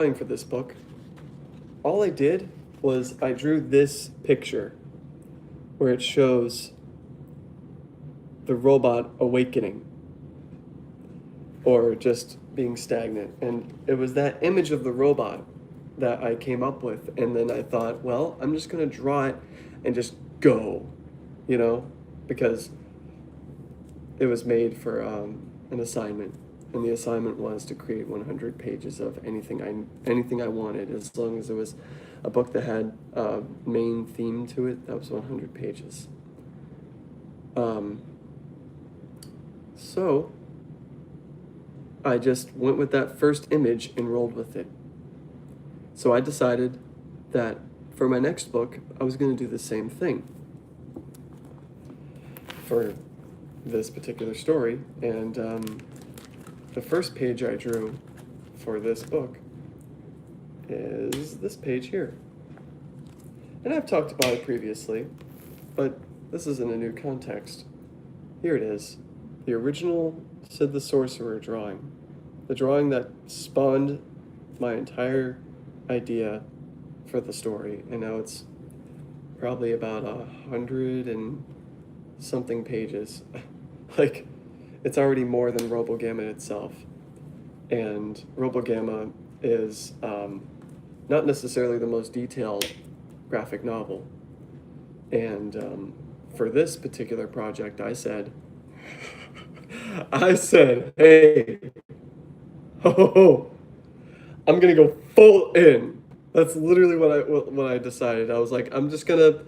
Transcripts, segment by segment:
for this book, all I did was I drew this picture where it shows the robot awakening or just being stagnant. And it was that image of the robot that I came up with. And then I thought, well, I'm just going to draw it and just go, because it was made for an assignment. And the assignment was to create 100 pages of anything I wanted, as long as it was a book that had a main theme to it. That was 100 pages. So I just went with that first image and rolled with it. So I decided that for my next book, I was going to do the same thing for this particular story. And the first page I drew for this book is this page here. And I've talked about it previously, but this is in a new context. Here it is, the original Sid the Sorcerer drawing. The drawing that spawned my entire idea for the story, and now it's probably about 100 and something pages. Like, it's already more than RoboGamma itself. And RoboGamma is not necessarily the most detailed graphic novel. And for this particular project, I said, hey, I'm gonna go full in. That's literally what I decided. I was like, I'm just gonna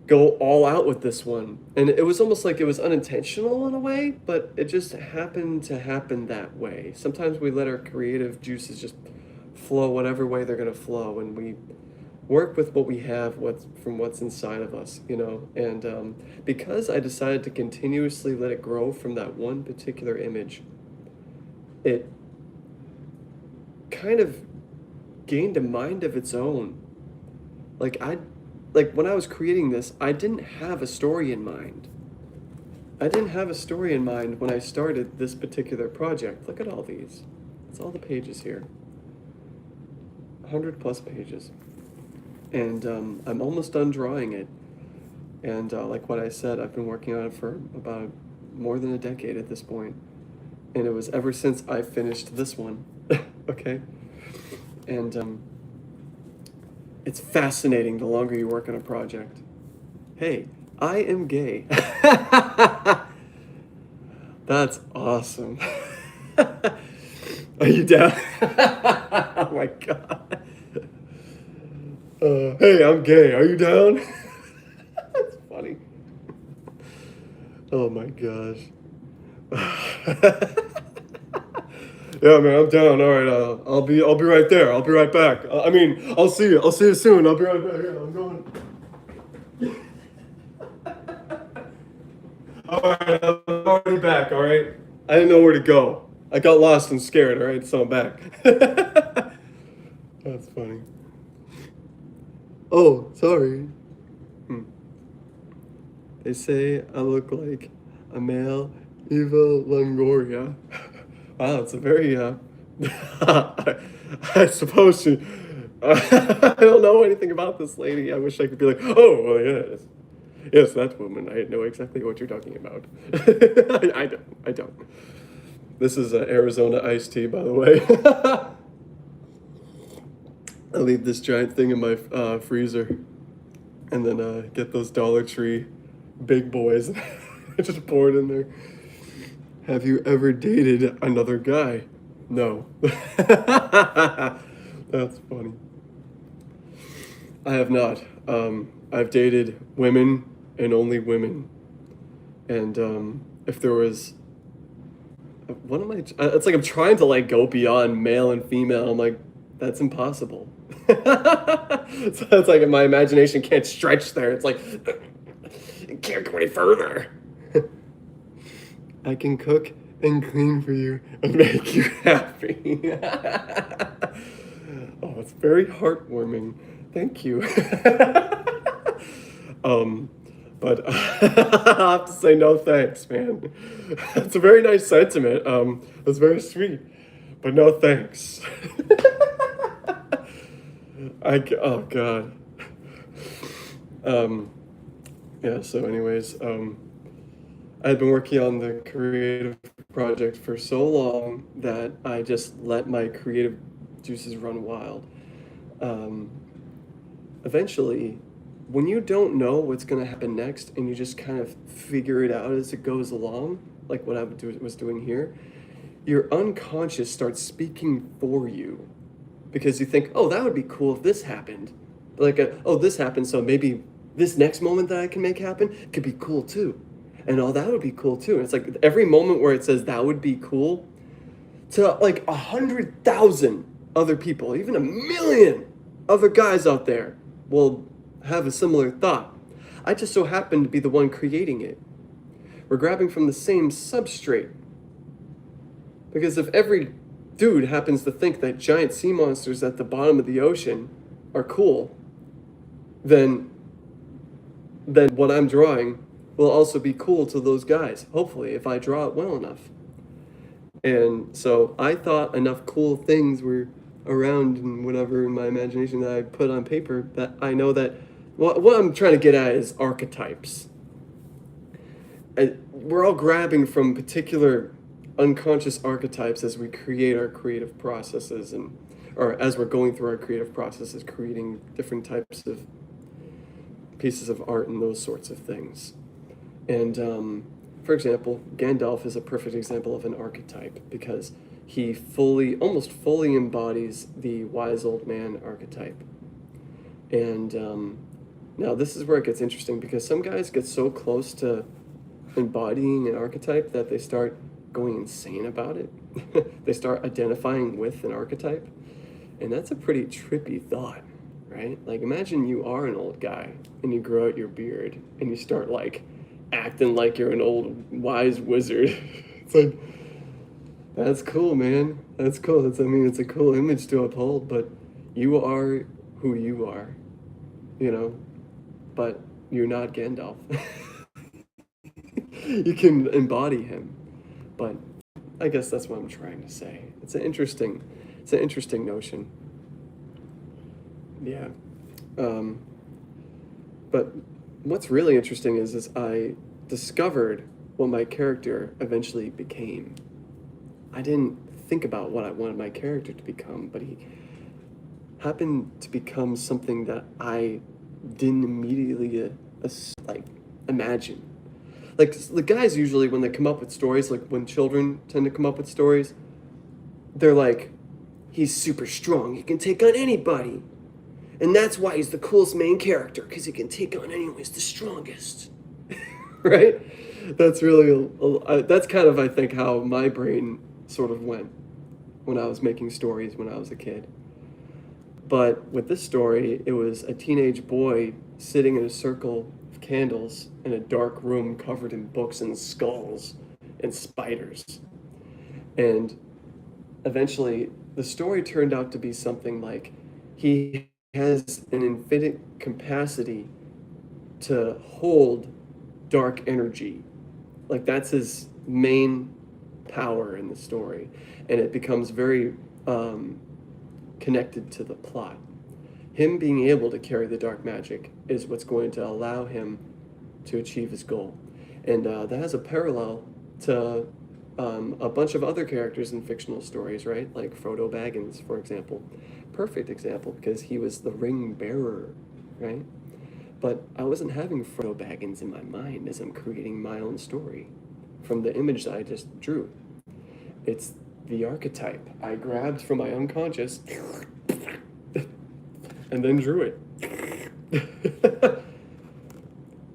go all out with this one. And it was almost like it was unintentional in a way, but it just happened to happen that way. Sometimes we let our creative juices just flow whatever way they're gonna flow, and we work with what we have, what's inside of us, And because I decided to continuously let it grow from that one particular image, it kind of gained a mind of its own. Like when I was creating this, I didn't have a story in mind. I didn't have a story in mind when I started this particular project. Look at all these. It's all the pages here. 100 plus pages. And I'm almost done drawing it. And like what I said, I've been working on it for about more than a decade at this point. And it was ever since I finished this one. Okay? And it's fascinating the longer you work on a project. Hey, I am gay. That's awesome. Are you down? Oh my God. Hey, I'm gay. Are you down? That's funny. Oh my gosh. Yeah, man, I'm down. All right, I'll be right there. I'll be right back. I'll see you. I'll see you soon. I'll be right back. Yeah, I'm going. All right, I'm already back. All right. I didn't know where to go. I got lost and scared. All right, so I'm back. That's funny. Oh, sorry. They say I look like a male Eva Longoria. Wow, it's a very, I suppose she, I don't know anything about this lady. I wish I could be like, oh, well, yes. Yes, that woman. I know exactly what you're talking about. I don't. This is Arizona iced tea, by the way. I leave this giant thing in my freezer and then get those Dollar Tree big boys. I just pour it in there. Have you ever dated another guy? No. That's funny. I have not. I've dated women and only women. And if there was... What am I... It's like I'm trying to go beyond male and female. I'm like, that's impossible. So it's like my imagination can't stretch there. It's like, it can't go any further. I can cook and clean for you and make you happy. Oh, it's very heartwarming. Thank you. But I have to say no thanks, man. It's a very nice sentiment. It's very sweet. but no thanks. Oh God. Um, yeah, so anyways, I'd been working on the creative project for so long that I just let my creative juices run wild. Um, Eventually, when you don't know what's going to happen next and you just kind of figure it out as it goes along, like what was doing here, your unconscious starts speaking for you because you think, oh, that would be cool if this happened. Like, oh, this happened, so maybe this next moment that I can make happen could be cool too. And oh, that would be cool too. And it's like every moment where it says that would be cool to like 100,000 other people, even 1,000,000 other guys out there will have a similar thought. I just so happen to be the one creating it. We're grabbing from the same substrate. Because if every dude happens to think that giant sea monsters at the bottom of the ocean are cool, then what I'm drawing will also be cool to those guys, hopefully, if I draw it well enough. And so I thought enough cool things were around and whatever in my imagination that I put on paper that I know that what I'm trying to get at is archetypes. And we're all grabbing from particular unconscious archetypes as we create our creative processes or as we're going through our creative processes, creating different types of pieces of art and those sorts of things. And for example, Gandalf is a perfect example of an archetype because he almost fully embodies the wise old man archetype. And now this is where it gets interesting because some guys get so close to embodying an archetype that they start going insane about it. They start identifying with an archetype. And that's a pretty trippy thought, right? Like imagine you are an old guy and you grow out your beard and you start like acting like you're an old wise wizard. It's like, that's cool, man. That's cool. It's a cool image to uphold, but you are who you are, you know? But you're not Gandalf. You can embody him. But I guess that's what I'm trying to say. It's an interesting notion. Yeah. But what's really interesting is I discovered what my character eventually became. I didn't think about what I wanted my character to become, but he happened to become something that I didn't immediately like imagine. Like the guys usually when they come up with stories, like when children tend to come up with stories, they're like, he's super strong, he can take on anybody. And that's why he's the coolest main character, because he can take on anyone, he's the strongest. Right? That's really, that's kind of, I think, how my brain sort of went when I was making stories when I was a kid. But with this story, it was a teenage boy sitting in a circle of candles in a dark room covered in books and skulls and spiders. And eventually, the story turned out to be something like he has an infinite capacity to hold dark energy. Like that's his main power in the story. And it becomes very connected to the plot. Him being able to carry the dark magic is what's going to allow him to achieve his goal. And that has a parallel to a bunch of other characters in fictional stories, right? Like Frodo Baggins, for example. Perfect example, because he was the ring bearer, right? But I wasn't having Frodo Baggins in my mind as I'm creating my own story from the image that I just drew. It's the archetype I grabbed from my unconscious and then drew it.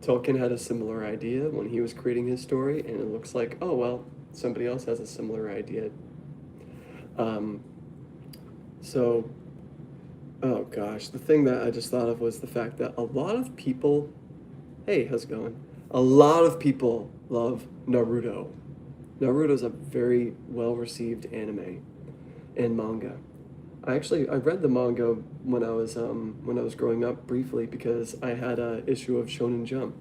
Tolkien had a similar idea when he was creating his story, and it looks like, oh, well, somebody else has a similar idea. Oh gosh, the thing that I just thought of was the fact that a lot of people, hey, how's it going? A lot of people love Naruto. Naruto's a very well-received anime and manga. I read the manga when I was growing up briefly because I had a issue of Shonen Jump,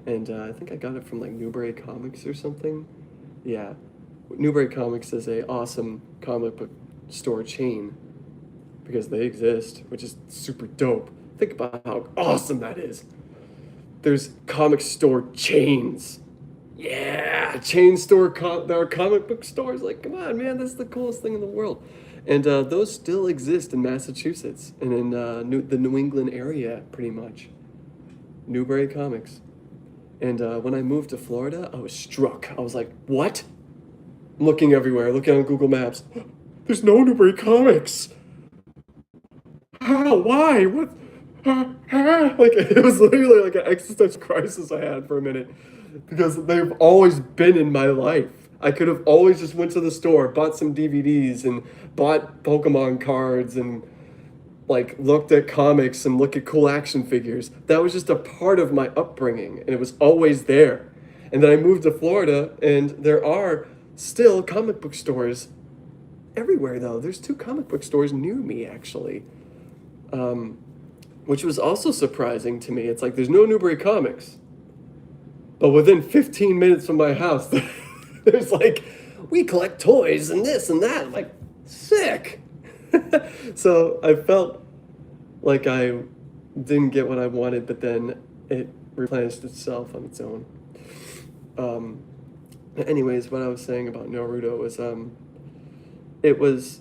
and I think I got it from like Newbury Comics or something. Yeah, Newbury Comics is a awesome comic book store chain because they exist, which is super dope. Think about how awesome that is. There's comic store chains. Yeah, chain store. There are comic book stores. Like, come on, man, that's the coolest thing in the world. And those still exist in Massachusetts and in the New England area, pretty much. Newbury Comics. And when I moved to Florida, I was struck. I was like, what? I'm looking everywhere, looking on Google Maps. There's no Newbury Comics. How? Why? What? Like, it was literally like an existential crisis I had for a minute because they've always been in my life. I could have always just went to the store, bought some DVDs, and bought Pokemon cards, and like looked at comics and looked at cool action figures. That was just a part of my upbringing, and it was always there. And then I moved to Florida, and there are still comic book stores everywhere. Though there's 2 comic book stores near me actually. Which was also surprising to me. It's like there's no Newbury Comics, but within 15 minutes from my house, there's like, we collect toys and this and that. I'm like, sick. So I felt like I didn't get what I wanted, but then it replenished itself on its own. Anyways, what I was saying about Naruto was it was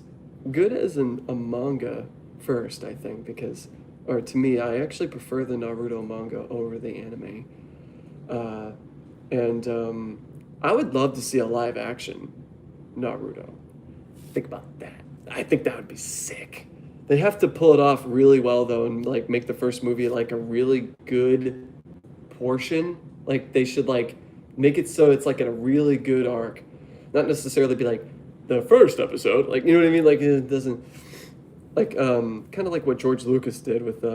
good as a manga first, I think, because, or to me, I actually prefer the Naruto manga over the anime. And I would love to see a live action Naruto. Think about that. I think that would be sick. They have to pull it off really well though, and like make the first movie like a really good portion. Like they should like make it so it's like a really good arc, not necessarily be like the first episode. Like, you know what I mean? Like it doesn't like kind of like what George Lucas did with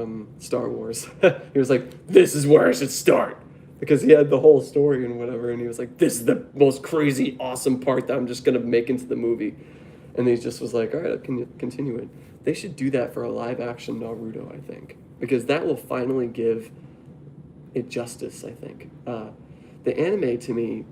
Star Wars. He was like, this is where I should start. Because he had the whole story and whatever, and he was like, this is the most crazy, awesome part that I'm just gonna make into the movie. And he just was like, all right, I can continue it. They should do that for a live action Naruto, I think. Because that will finally give it justice, I think. The anime, to me,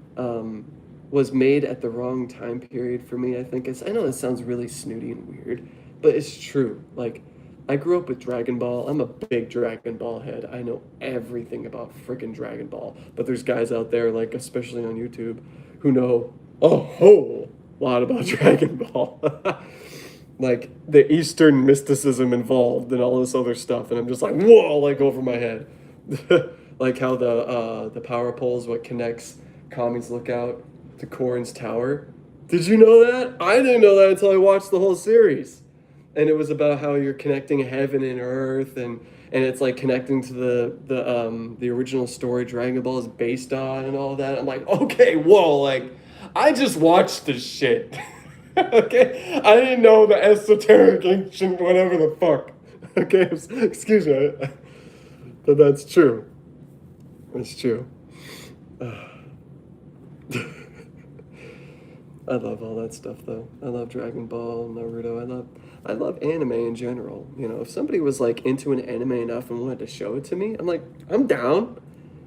was made at the wrong time period for me, I think. I know it sounds really snooty and weird, but it's true. Like, I grew up with Dragon Ball. I'm a big Dragon Ball head. I know everything about freaking Dragon Ball. But there's guys out there, like, especially on YouTube, who know a whole lot about Dragon Ball. Like, the Eastern mysticism involved and all this other stuff. And I'm just like, whoa, like, over my head. Like how the power pole is what connects Kami's Lookout to Korin's Tower. Did you know that? I didn't know that until I watched the whole series. And it was about how you're connecting heaven and earth, and it's like connecting to the original story Dragon Ball is based on and all that. I'm like, okay, whoa, like I just watched this shit. Okay, I didn't know the esoteric ancient whatever the fuck. Okay, excuse me, but that's true. It's true. I love all that stuff though. I love Dragon Ball, Naruto. I love anime in general. You know, if somebody was like into an anime enough and wanted to show it to me, I'm like, I'm down.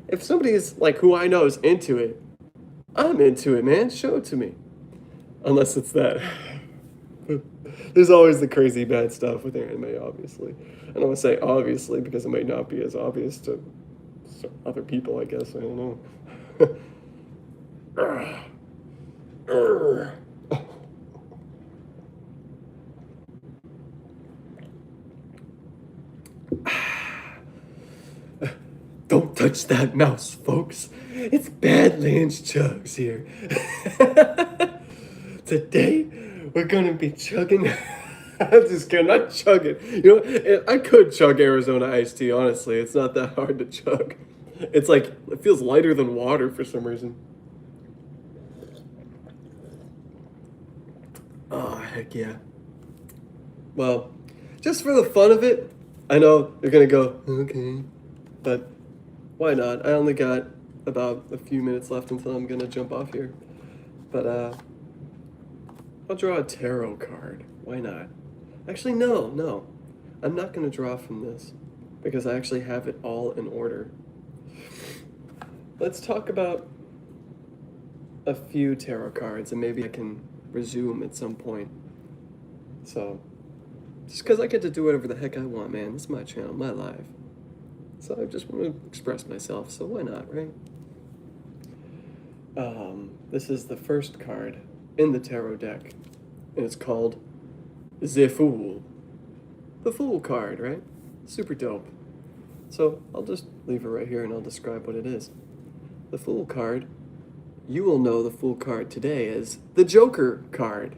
If somebody is like who I know is into it, I'm into it, man. Show it to me. Unless it's that. There's always the crazy bad stuff with anime, obviously. I don't want to say obviously because it might not be as obvious to other people, I guess. I don't know. Don't touch that mouse, folks. It's Badlands Chugs here. Today, we're gonna be chugging. I'm just kidding, not chugging. You know, I could chug Arizona iced tea, honestly. It's not that hard to chug. It's like, it feels lighter than water for some reason. Oh, heck yeah. Well, just for the fun of it, I know you're gonna go, okay, but why not? I only got about a few minutes left until I'm gonna jump off here. But I'll draw a tarot card. Why not? Actually, no. I'm not gonna draw from this because I actually have it all in order. Let's talk about a few tarot cards and maybe I can resume at some point. So, just because I get to do whatever the heck I want, man. This is my channel, my life. So I just want to express myself, so why not, right? This is the first card in the tarot deck, and it's called The Fool. The Fool card, right? Super dope. So I'll just leave it right here and I'll describe what it is. The Fool card, you will know the Fool card today as the Joker card.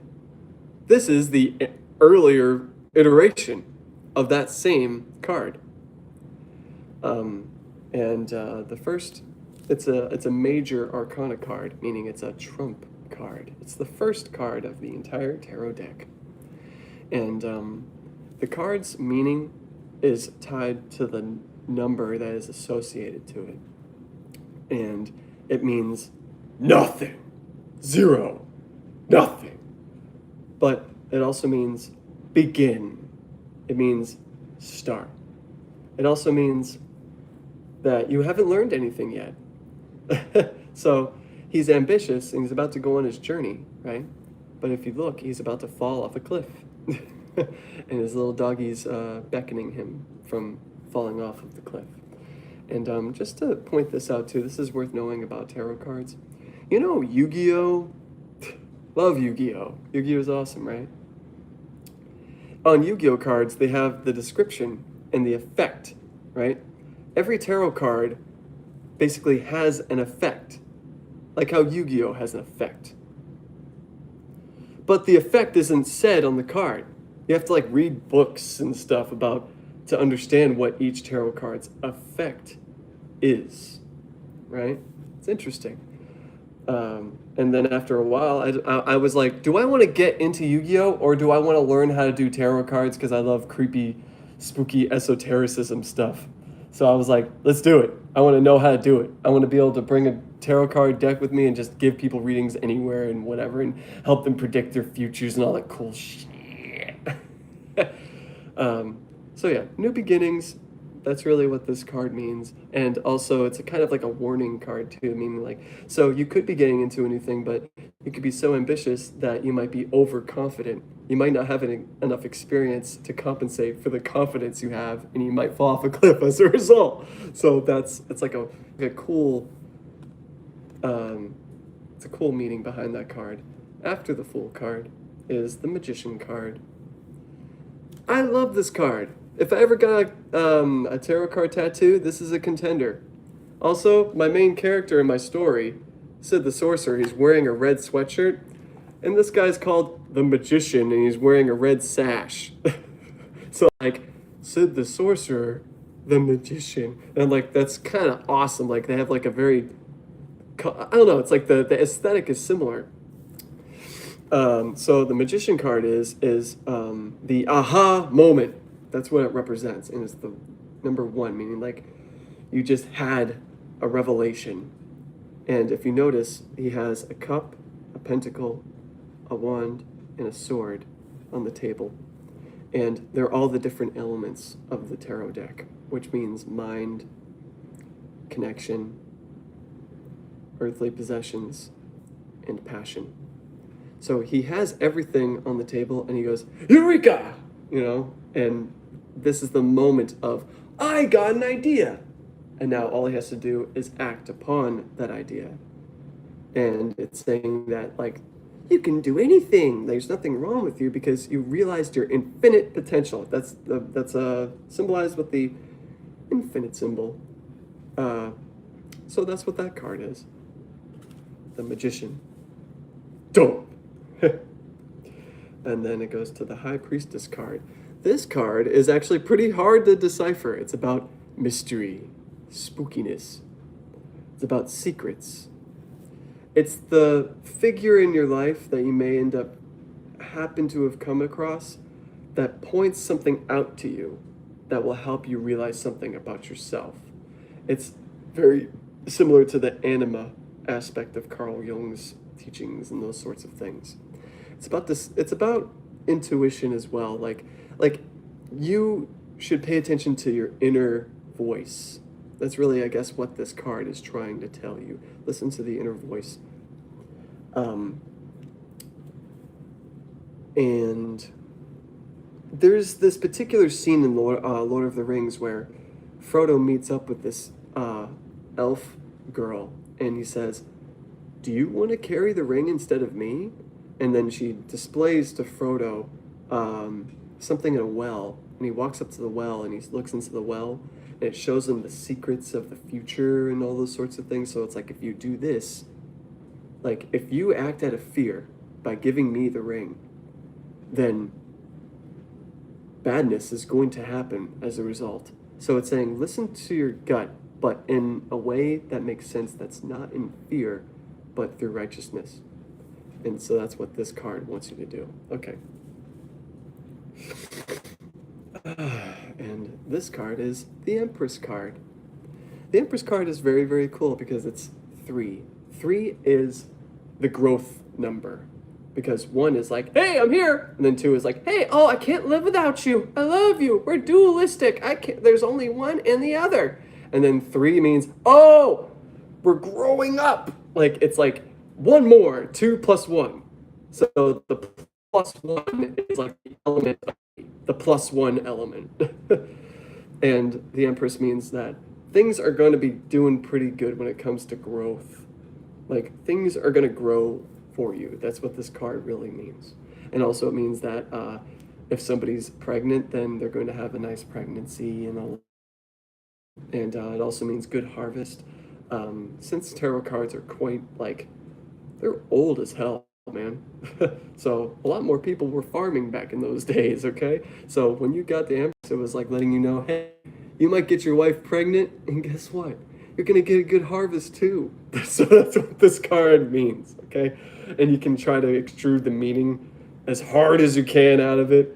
This is the earlier iteration of that same card. The first, it's a major arcana card, meaning it's a trump card. It's the first card of the entire tarot deck. And the card's meaning is tied to the number that is associated to it. And it means nothing, zero, nothing. But it also means begin. It means start. It also means that you haven't learned anything yet. So he's ambitious and he's about to go on his journey, right? But if you look, he's about to fall off a cliff. And his little doggy's beckoning him from falling off of the cliff. And just to point this out too, this is worth knowing about tarot cards. You know Yu-Gi-Oh? Love Yu-Gi-Oh! Yu-Gi-Oh is awesome, right? On Yu-Gi-Oh cards, they have the description and the effect, right? Every tarot card basically has an effect, like how Yu-Gi-Oh has an effect. But the effect isn't said on the card. You have to like read books and stuff about to understand what each tarot card's effect is, right? It's interesting. And then after a while, I was like, do I want to get into Yu-Gi-Oh or do I want to learn how to do tarot cards because I love creepy, spooky esotericism stuff? So I was like, let's do it. I want to know how to do it. I want to be able to bring a tarot card deck with me and just give people readings anywhere and whatever and help them predict their futures and all that cool shit. So yeah, new beginnings. That's really what this card means. And also it's a kind of like a warning card too, meaning like, so you could be getting into a new thing, but you could be so ambitious that you might be overconfident. You might not have enough experience to compensate for the confidence you have, and you might fall off a cliff as a result. So it's like a cool, it's a cool meaning behind that card. After the Fool card is the Magician card. I love this card. If I ever got a tarot card tattoo, this is a contender. Also, my main character in my story, Sid the Sorcerer, he's wearing a red sweatshirt, and this guy's called the Magician, and he's wearing a red sash. So like, Sid the Sorcerer, the Magician, and like that's kind of awesome. Like they have like a very, I don't know, it's like the aesthetic is similar. So the Magician card is the aha moment. That's what it represents, and it's the number one, meaning like you just had a revelation. And if you notice, he has a cup, a pentacle, a wand, and a sword on the table. And they're all the different elements of the tarot deck, which means mind, connection, earthly possessions, and passion. So he has everything on the table, and he goes, Eureka! You know, and this is the moment of, I got an idea. And now all he has to do is act upon that idea. And it's saying that, like, you can do anything. There's nothing wrong with you because you realized your infinite potential. That's symbolized with the infinite symbol. So that's what that card is. The Magician. Dope. And then it goes to the High Priestess card. This card is actually pretty hard to decipher. It's about mystery, spookiness. It's about secrets. It's the figure in your life that you may happen to have come across that points something out to you that will help you realize something about yourself. It's very similar to the anima aspect of Carl Jung's teachings and those sorts of things. It's about this. It's about intuition as well. Like you should pay attention to your inner voice. That's really, I guess, what this card is trying to tell you. Listen to the inner voice. And there's this particular scene in Lord of the Rings where Frodo meets up with this elf girl, and he says, "Do you want to carry the ring instead of me?" And then she displays to Frodo something in a well, and he walks up to the well and he looks into the well, and it shows him the secrets of the future and all those sorts of things. So it's like, if you do this, like if you act out of fear by giving me the ring, then badness is going to happen as a result. So it's saying, listen to your gut, but in a way that makes sense, that's not in fear, but through righteousness. And so that's what this card wants you to do. Okay. And this card is the Empress card. The Empress card is very, very cool because it's 3. 3 is the growth number. Because 1 is like, hey, I'm here. And then 2 is like, hey, oh, I can't live without you. I love you. We're dualistic. There's only one and the other. And then 3 means, oh, we're growing up. Like, it's like 1 more, 2 plus 1. So the plus 1 is like the element of the plus 1 element. And the Empress means that things are going to be doing pretty good when it comes to growth. Like, things are going to grow for you. That's what this card really means. And also it means that if somebody's pregnant, then they're going to have a nice pregnancy and all. And it also means good harvest. Since tarot cards are quite, like, they're old as hell, man. So a lot more people were farming back in those days, okay? So when you got the Empress, it was like letting you know, hey, you might get your wife pregnant, and guess what? You're going to get a good harvest too. So that's what this card means, okay? And you can try to extrude the meaning as hard as you can out of it.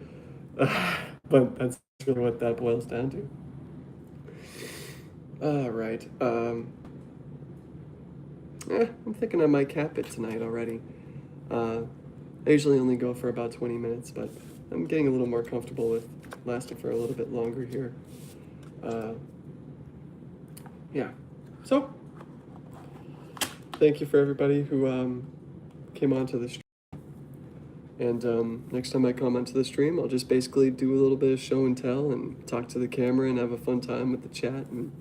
But that's really what that boils down to. All right. I'm thinking I might cap it tonight already. I usually only go for about 20 minutes, but I'm getting a little more comfortable with lasting for a little bit longer here. Yeah. So, thank you for everybody who came onto the stream. And next time I come onto the stream, I'll just basically do a little bit of show and tell and talk to the camera and have a fun time with the chat and